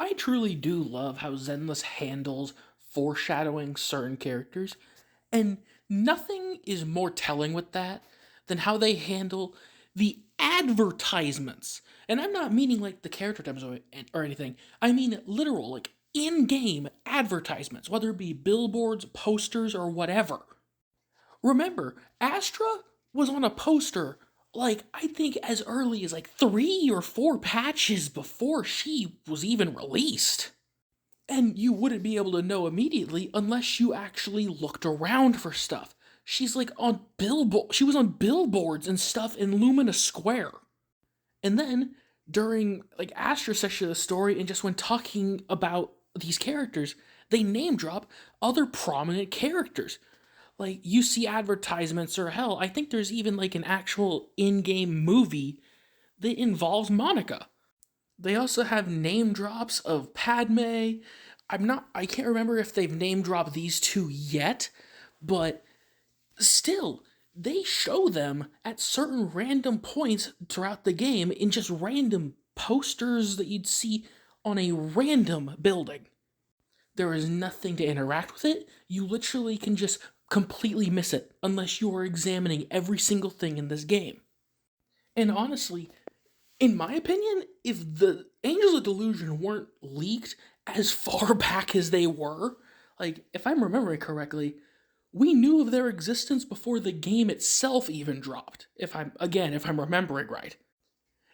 I truly do love how Zenless handles foreshadowing certain characters, and nothing is more telling with that than how they handle the advertisements. And I'm not meaning like the character demos or anything. I mean literal, like in-game advertisements, whether it be billboards, posters, or whatever. Remember, Astra was on a poster like I think as early as like 3 or 4 patches before she was even released. And you wouldn't be able to know immediately unless you actually looked around for stuff. She's like on she was on billboards and stuff in Lumina Square. And then during like Astra's section of the story and just when talking about these characters, they name drop other prominent characters. Like you see advertisements or hell, I think there's even like an actual in-game movie that involves Monica. They also have name drops of Padme. I can't remember if they've name dropped these two yet, but still, they show them at certain random points throughout the game in just random posters that you'd see on a random building. There is nothing to interact with it. You literally can just completely miss it unless you are examining every single thing in this game. And honestly, in my opinion, if the Angels of Delusion weren't leaked as far back as they were, like, if I'm remembering correctly, we knew of their existence before the game itself even dropped, if I'm remembering right.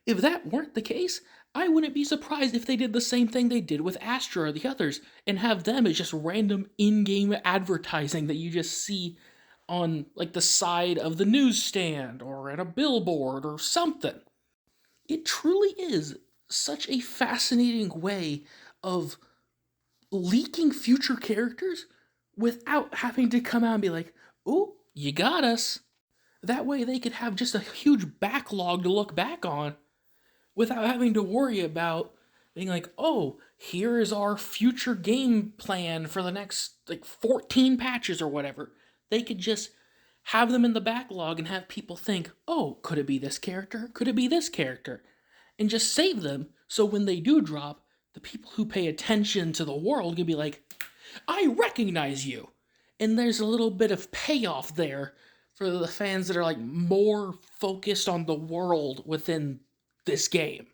If that weren't the case, I wouldn't be surprised if they did the same thing they did with Astra or the others, and have them as just random in-game advertising that you just see on, like, the side of the newsstand, or at a billboard, or something. It truly is such a fascinating way of leaking future characters without having to come out and be like, "Ooh, you got us." That way they could have just a huge backlog to look back on without having to worry about being like, "Oh, here is our future game plan for the next like 14 patches or whatever." They could just have them in the backlog and have people think, "Oh, could it be this character? Could it be this character?" And just save them so when they do drop, the people who pay attention to the world can be like, "I recognize you." And there's a little bit of payoff there for the fans that are like more focused on the world within this game.